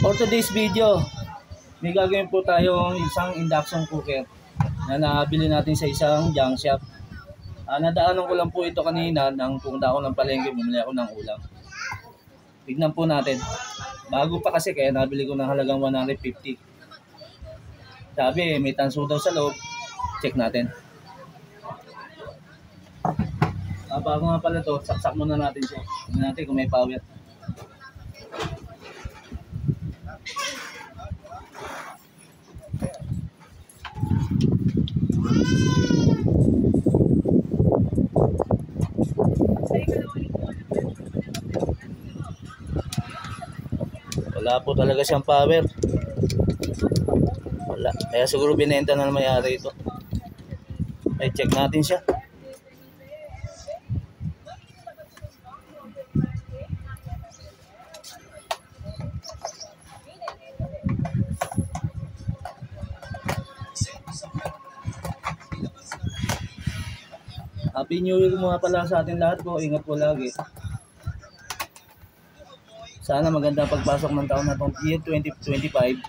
For today's video, may gagawin po tayong isang induction cooker na nabili natin sa isang junk shop. Nadaanan ko lang po ito kanina nang pumunta ako ng palengke, bumili ako ng ulam. Tignan po natin. Bago pa kasi kaya nabili ko ng halagang 150. Sabi may tanso daw sa loob. Check natin. Bago nga pala to, saksak muna natin siya. Tignan natin kung may power. Wala po talaga siyang power. Wala. Kaya siguro binenta na may-ari ito. Ay, check natin siya. Happy New Year mga pala sa atin lahat po. Ingat po lagi. Sana magandang pagpasok ng taon na itong year 2025.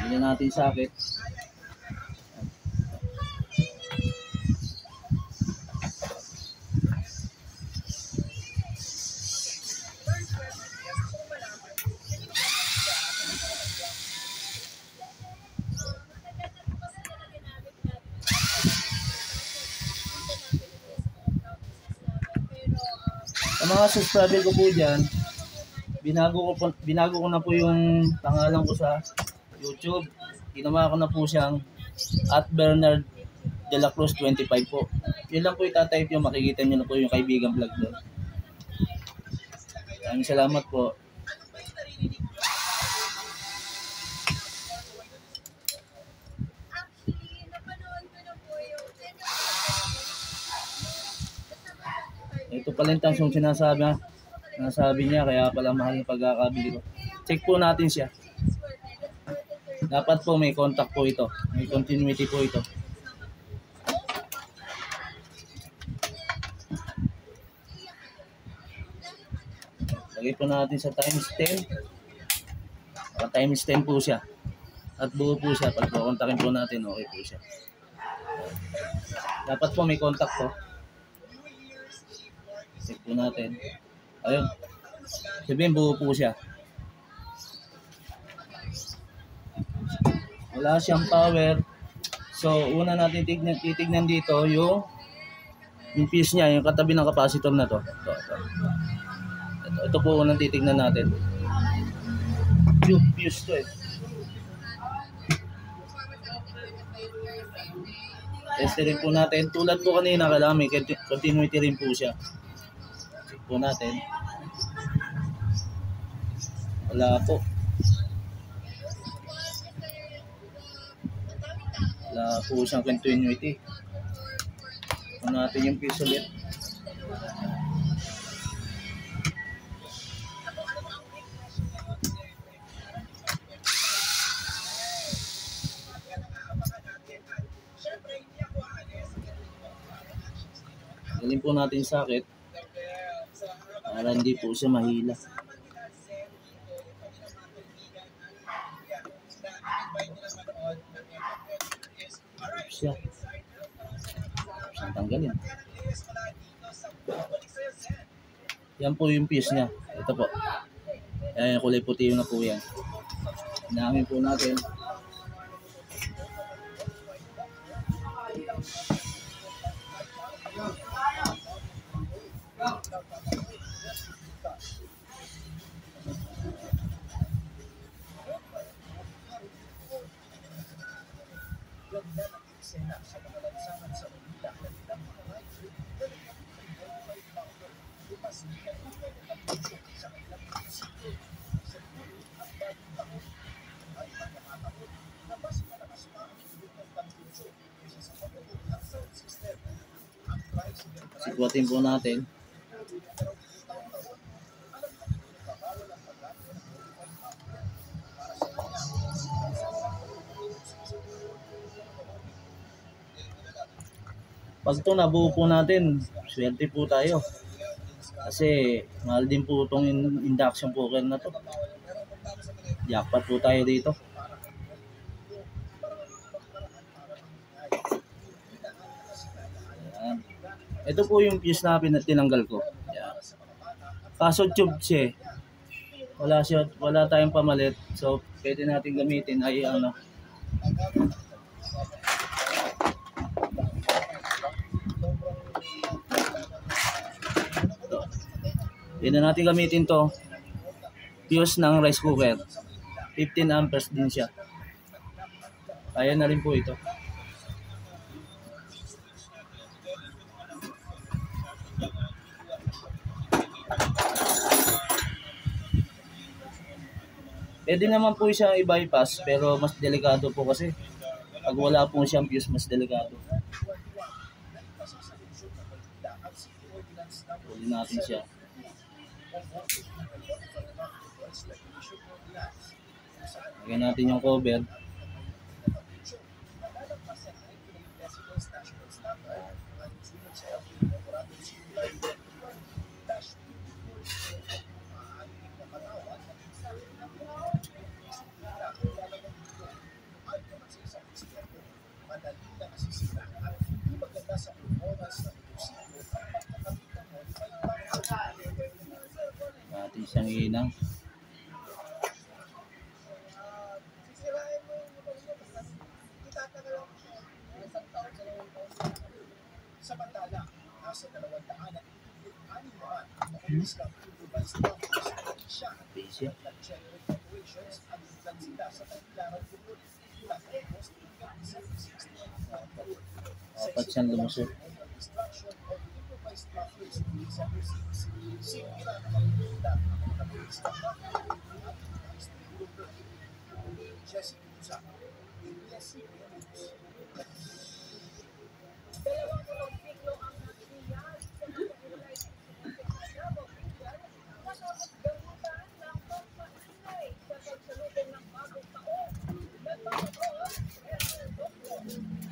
Hindi natin sakit. Sa mga subscriber ko po dyan, binago ko na po yung pangalan ko sa YouTube. Ginawa ko na po siyang @Bernard De La Cruz 25 po. Yun lang po itatype yung makikita nyo na po yung kaibigan vlog doon. Maraming salamat po. Ito pala yung tansong sinasabi niya, kaya pala mahal yung pagkakabili ko. Check po natin siya. Dapat po may contact po ito. May continuity po ito. Lagay po natin sa times 10. Times 10 po siya. At buo po siya. Pag kontakin po natin, okay po siya. Dapat po may contact po. Check po natin. Ayun. Sabihin buo po siya. Wala siyang power. So, una natin titignan dito yung fuse niya, yung katabi ng capacitor na to. Ito po unang titignan natin. Fuse to eh. Test rin po natin. Tulad po kanina, kailangan may continuity rin po siya. Check po natin. Wala po. Wala po siyang continuity. Ito natin yung fuse ulit. Galing po natin yung socket para hindi po siya mahila. Siya. Siyang tanggalin. Yan po yung fuse niya. Ito po. Ayan, kulay puti na po yan. Hinamin po natin. Sikwatin po natin. Pag ito nabuo po natin, swerte po tayo. Kasi mahal din po itong induction cooker na to. Jackpot po tayo dito. Ayan. Ito po yung fuse na tinanggal ko. Ayan. Kaso tube siya. Wala tayong pamalit. So pwede natin gamitin ay ano. Pwede natin gamitin to. Fuse ng rice cooker. 15 amperes din siya. Kaya na rin po ito. Pwede naman po siyang i-bypass pero mas delikado po kasi pag wala po siyang fuse mas delikado. Pwede natin siya. Lagyan natin yung cover. Natin siyang inang. Samantala, nasa 206 naman Busy. Apat siyang lumusot.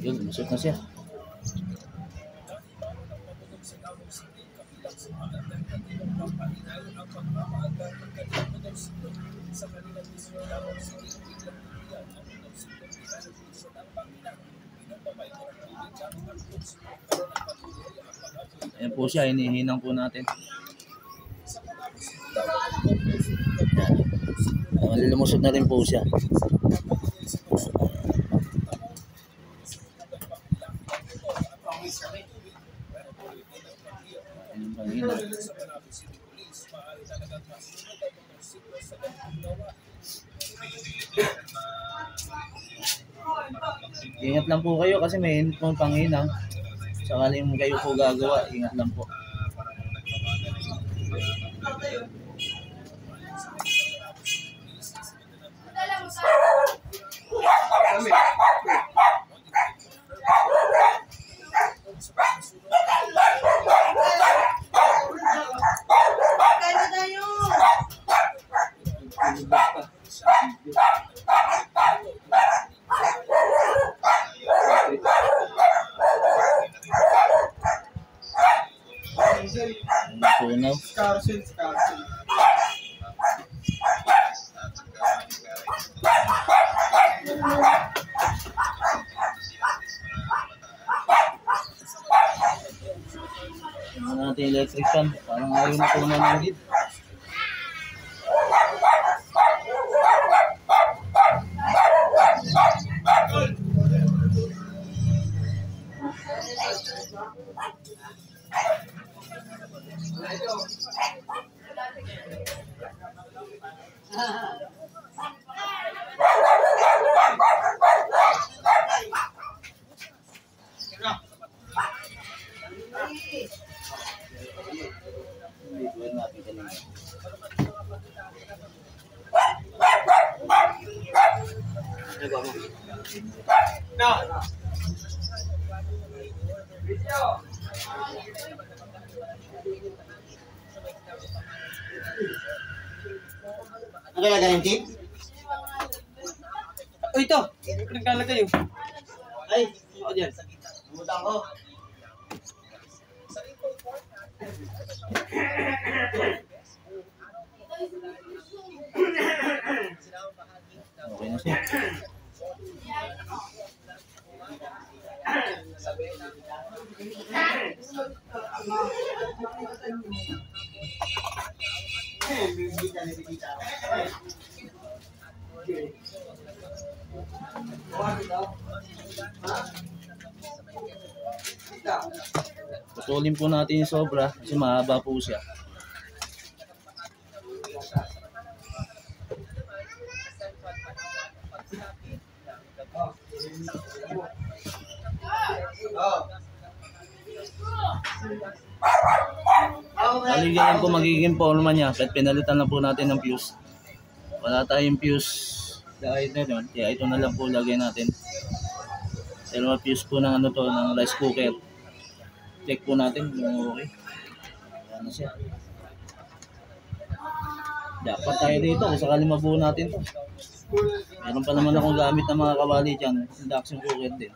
Yun, lumusot na siya. Ayan po siya, hinihinang po natin. Ayan. Lumusot na rin po siya. Ayan, panghina. Ingat lang po kayo kasi may init pong panghina. Sakaling kayo po gagawa, ingat lang po. Tunaw. Scarcel. Tingnan natin electric fan. Parang ayaw na tunaw ng lead. Ituin natin kanina. Ano kaya ganyan, Tim? Oh, ito. Naglalagay yun. Ay, ano dyan? Umutang ko. Okay na siya. Putulin po natin yung sobra kasi mahaba po siya. Bali ganyan po magiging forma niya kahit pinalitan na po natin ng fuse. Wala tayong fuse dahil na doon, kaya ito na lang po lagay natin. Pero fuse po ng ano to, ng rice cooker. Check po natin kung okay. Ayan na siya. Dapat tayo dito kung sakali mabuo natin to. Meron pa naman akong gamit ng mga kawali dyan, induction cooker din.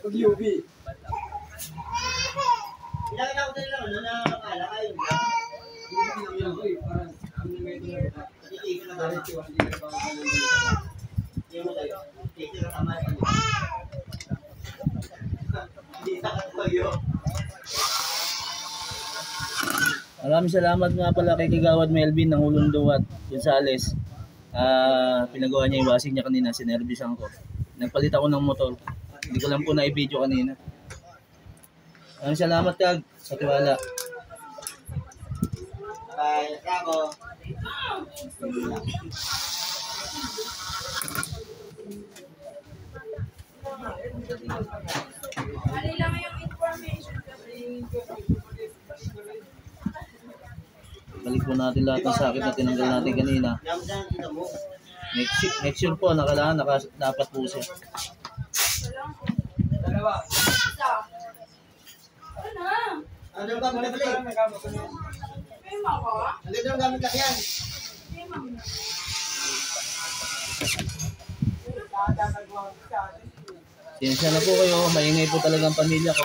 Pag-UV. Ilang ako din lang, nakakala kayo. Maraming salamat nga pala kay Kagawad Melvin ng Ulunduat Gonzales. Pinagawa niya yung washing niya kanina, sinervisan ko. Nagpalit ako ng motor. Hindi ko lang po na-video kanina. Maraming salamat Kag sa tiwala. Bye, bravo. Mali lang yung information kasi. Balik po natin lahat ng sakit na tinanggal natin kanina. Next year po, dapat po siya. Dalawa. Isa. Ano? Ano yung gamit na balik? Pema ko? Ano yung gamit na yan? Pema mo. Sinsya na po kayo, maingay po talaga ang pamilya ko.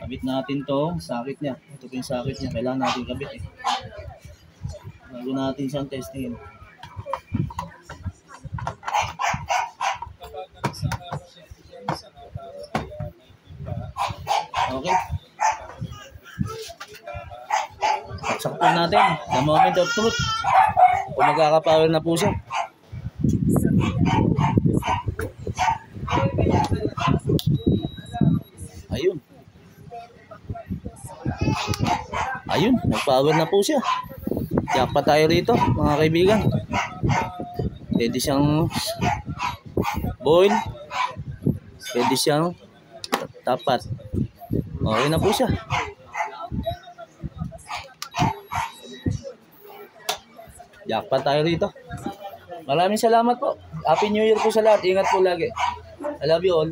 Kabit natin to, sakit niya. Ito po yung sakit niya, kailangan natin kabit eh. Bago natin siyang testingin. Okay. Saksak po natin. The moment of truth. Kung magkakapower na po siya. Ayun. Ayun, nag-power na po siya. Tiyak pa tayo rito, mga kaibigan. Pwede siyang boil. Pwede siyang tapat. Okay na po siya. Jackpot tayo rito. Maraming salamat po. Happy New Year po sa lahat. Ingat po lagi. I love you all.